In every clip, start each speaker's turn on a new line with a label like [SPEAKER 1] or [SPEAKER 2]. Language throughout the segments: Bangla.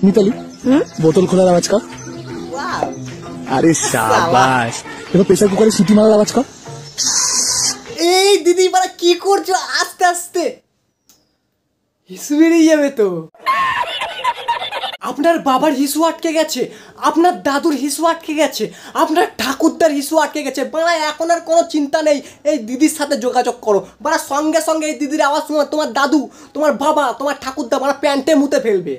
[SPEAKER 1] मिताली बोतल खोलाর আওয়াজ কর। আরে শাবাশ। এবার প্রেসার কুকারে সিটি মারার আওয়াজ কর।
[SPEAKER 2] এই দিদি বাড়া কি করছো? আস্তে আস্তে হিসু বেরিয়ে যাবে তো। আপনার বাবার হিসু আটকে গেছে, আপনার দাদুর হিসু আটকে গেছে, আপনার ঠাকুরদার হিসু আটকে গেছে। বাড়া এখন আর কোনো চিন্তা নেই, এই দিদির সাথে যোগাযোগ করো। বাড়া সঙ্গে সঙ্গে এই দিদির আওয়াজ শুনে তোমার দাদু, তোমার বাবা, তোমার ঠাকুরদা বাড়া প্যান্টে মুতে ফেলবে।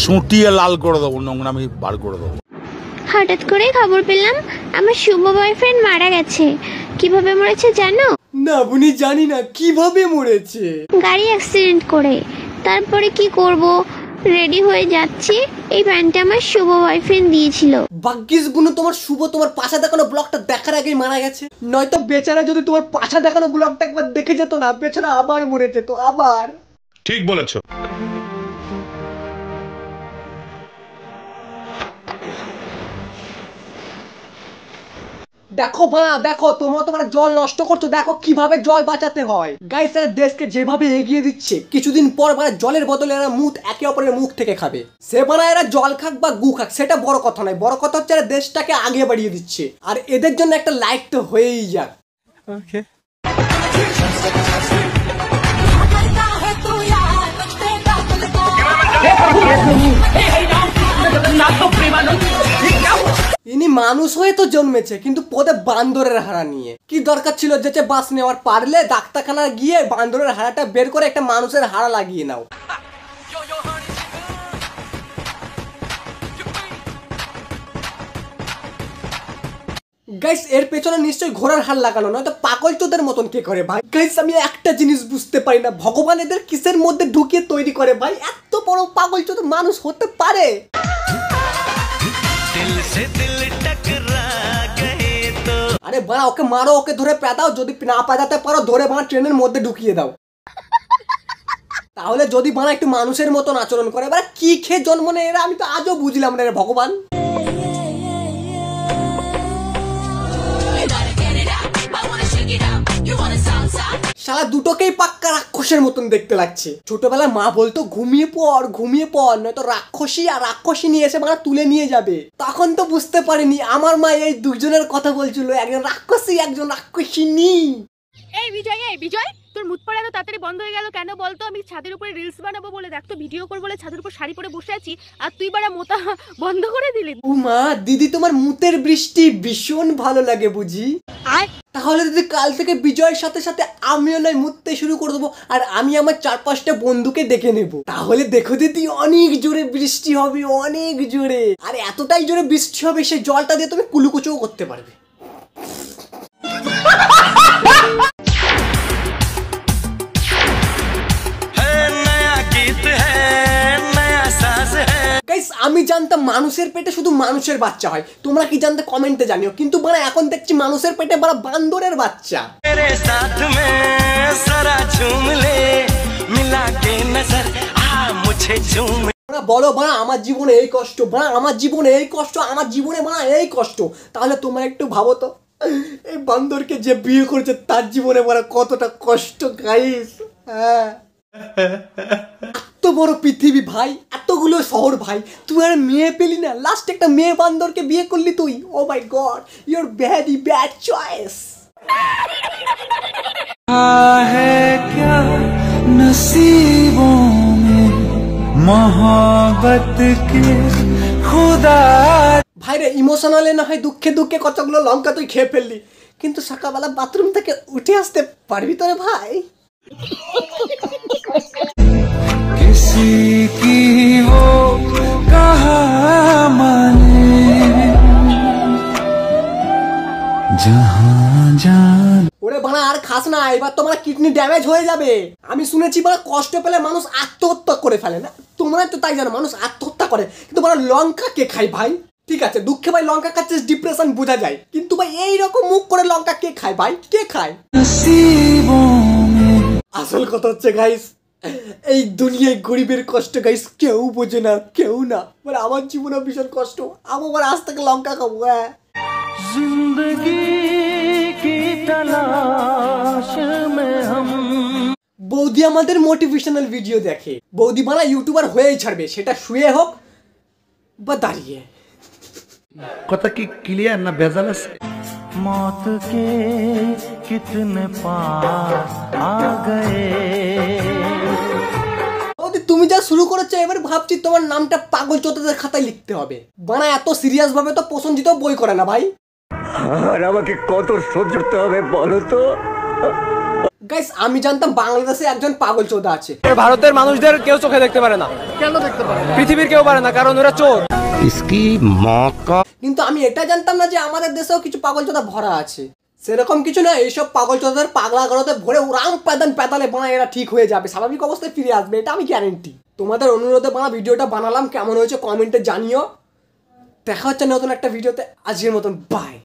[SPEAKER 3] সুটিয়ে লাল করে দেবো, নোংরামি বার করে দেবো।
[SPEAKER 4] হঠাৎ করে খবর পেলাম আমার শুভ বয়ফ্রেন্ড মারা গেছে। কিভাবে মরেছে জানো?
[SPEAKER 2] না বুনি জানি না কিভাবে মরেছে।
[SPEAKER 4] গাড়ি অ্যাক্সিডেন্ট করে। তারপরে কি করব, রেডি হয়ে যাচ্ছি, এই প্যান্টটা আমার শুভ বয়ফ্রেন্ড দিয়েছিল।
[SPEAKER 2] ভাগ্যিস বুনু তোমার শুভ তোমার পাশা দেখানো ব্লগটা দেখার আগেই মারা গেছে, নয়তো বেচারা যদি তোমার পাশা দেখানো ব্লগটা একবার দেখে যেত না, বেচারা আবার মরে যেত। আবার
[SPEAKER 3] ঠিক বলেছো।
[SPEAKER 2] দেখো মা, দেখো তোমার জল নষ্ট করছো, দেখো কিভাবে জল বাঁচাতে হয়। গাইস এরা দেশকে যেভাবে এগিয়ে দিচ্ছে, কিছুদিন পর মানে জলের বদলে এরা মুখ একে অপরের মুখ থেকে খাবে। সে মানে এরা জল খাক বা গু খাক সেটা বড় কথা নয়, বড় কথা হচ্ছে এরা দেশটাকে আগে বাড়িয়ে দিচ্ছে। আর এদের জন্য একটা লাইক তো হয়েই যাক। ওকে ইনি মানুষ হয়ে তো জন্মেছে, কিন্তু পদে বান্দরের হাড়া নিয়ে। কি দরকার ছিল যেচে বাস নেওয়ার? পারলে ডাক্তারখানা গিয়ে বান্দরের হাড়াটা বের করে একটা মানুষের হাড়া লাগিয়ে নাও। গাইস এর পেছনে নিশ্চয়ই ঘোড়ার হাড় লাগানো, নয়তো পাগল চোদের মতন কে করে ভাই। গাইস আমি একটা জিনিস বুঝতে পারি না, ভগবান এদের কিসের মধ্যে ঢুকিয়ে তৈরি করে ভাই? এত বড় পাগল চোদ মানুষ হতে পারে? আরে বাড়া ওকে মারো, ওকে ধরে পেদাও, যদি না পেদাতে পারো ধরে বাড়া ট্রেনের মধ্যে ঢুকিয়ে দাও। তাহলে যদি বাড়া একটু মানুষের মতন আচরণ করে। বাড়া কি খেয়ে জন্ম নেয় এরা, আমি তো আজও বুঝলাম না রে ভগবান। শালা দুটোকেই পাক্কা রাক্ষসের মতন দেখতে লাগছে। ছোটবেলায় মা বলতো ঘুমিয়ে পড়, নয়তো রাক্ষসী আর রাক্ষসী এসে মানে তুলে নিয়ে যাবে। তখন তো বুঝতে পারিনি আমার মা এই দুজনের কথা বলছিল, একজন রাক্ষসী একজন রাক্ষসিনী।
[SPEAKER 5] এই বিজয় তোর মুখ পড়া এত তাড়াতাড়ি বন্ধ হয়ে গেল কেন বলতো? আমি ছাদের উপরে রিলস বানাবো বলে, দেখ তো ভিডিও করবো বলে ছাদের উপর শাড়ি পরে বসে আছি, আর তুই বাড়া মোতা বন্ধ করে দিলি।
[SPEAKER 2] ও মা, দিদি তোমার মুতের বৃষ্টি ভীষণ ভালো লাগে বুঝি। তাহলে দিদি কাল থেকে বিজয়ের সাথে সাথে আমিও নয় মুততে শুরু করে দেবো, আর আমি আমার 4-5টা বন্ধুকে ডেকে নেবো। তাহলে দেখো দিদি অনেক জোরে বৃষ্টি হবে, অনেক জোরে। আর এতটাই জোরে বৃষ্টি হবে সেই জলটা দিয়ে তুমি কুলুকুচুও করতে পারবে। আমি জানতাম মানুষের পেটে শুধু মানুষের বাচ্চা হয়, তোমরা কি জানতে কমেন্টে জানিও। কিন্তু মানে এখন দেখছি মানুষের পেটে বড় বান্দরের বাচ্চা। বলো বাড়া আমার জীবনে এই কষ্ট, বাড়া আমার জীবনে এই কষ্ট, আমার জীবনে বাড়া এই কষ্ট। তাহলে তোমরা একটু ভাবো তো, এই বান্দরকে যে বিয়ে করেছে তার জীবনে বাড়া কতটা কষ্ট গাইস। হ্যাঁ এত বড় পৃথিবী ভাই, এতগুলো শহর ভাই, তুই আর মেয়ে পেলি না, লাস্ট একটা মেয়ে বান্দরকে বিয়ে করলি তুই। Oh my god, your very bad choice.
[SPEAKER 6] क्या नसीबों में मोहब्बत के खुदा।
[SPEAKER 2] ভাই রে ইমোশনালে না হয় দুঃখে দুঃখে কতগুলো লঙ্কা তুই খেয়ে ফেললি, কিন্তু সকালবেলা বাথরুম থেকে উঠে আসতে পারবি তো রে ভাই?
[SPEAKER 6] किसी की वो कहाँ माने जहाँ जान।
[SPEAKER 2] ওরে বাড়া আর খাস না, এবার তোমার কিডনি ড্যামেজ হয়ে যাবে। আমি শুনেছি বাড়া কষ্ট পেলে মানুষ আত্মহত্যা করে ফেলে না, তোমরা তো তাই জানো মানুষ আত্মহত্যা করে, কিন্তু বাড়া লঙ্কা কে খায় ভাই? ঠিক আছে দুঃখে ভাই লঙ্কা খাচ্ছিস ডিপ্রেশন বোঝা যায়, কিন্তু ভাই এইরকম মুখ করে লঙ্কা কে খায় ভাই? কে খায়? আসল কথা হচ্ছে গাইস, এই দুনিয়ায় গরিবের কষ্ট গাইস কেউ বোঝে না, কেউ না। মানে আমার জীবনে ভীষণ কষ্ট, আমি আবার আজ থেকে লঙ্কা খাবো। হ্যাঁ জিন্দগি কি তালাশ মে হাম। বৌদি আমাদের মোটিভেশনাল ভিডিও দেখে। বৌদি বানা ইউটিউবার হয়েই ছাড়বে, সেটা শুয়ে হোক বা দাঁড়িয়ে।
[SPEAKER 7] কথা কি ক্লিয়ার না ভেজাল আছে?
[SPEAKER 6] मौत के कितने पास आ गए।
[SPEAKER 2] বৌদি তুমি যা শুরু করেছো, এবার ভাবছি তোমার নামটা পাগল চোতাদের খাতায় লিখতে হবে। বানা এত সিরিয়াস ভাবে তো প্রসঞ্জিত বই করে না ভাই।
[SPEAKER 8] আর আমাকে কত সহ্য করতে হবে বলো তো।
[SPEAKER 2] গাইস আমি জানতাম বাংলাদেশে একজন পাগল চোদা আছে।
[SPEAKER 9] ভারতের মানুষদের কেউ চোখে দেখতে পারে না। কেন দেখতে পারে? পৃথিবীর কেউ পারে না, কারণ ওরা চোর।
[SPEAKER 2] কিন্তু আমি এটা জানতাম না যে আমাদের দেশেও কিছু পাগল চোদা ভরা আছে। সেরকম কিছু না, এইসব পাগল চোদাদের পাগলা গড়াতে ভরে উড়াম পেদালে বানা এরা ঠিক হয়ে যাবে, স্বাভাবিক অবস্থায় ফিরে আসবে, এটা আমি গ্যারেন্টি। তোমাদের অনুরোধে বানা ভিডিওটা বানালাম, কেমন হয়েছে কমেন্টে জানিও। দেখা হচ্ছে নতুন একটা ভিডিওতে, আজকের মতন বাই।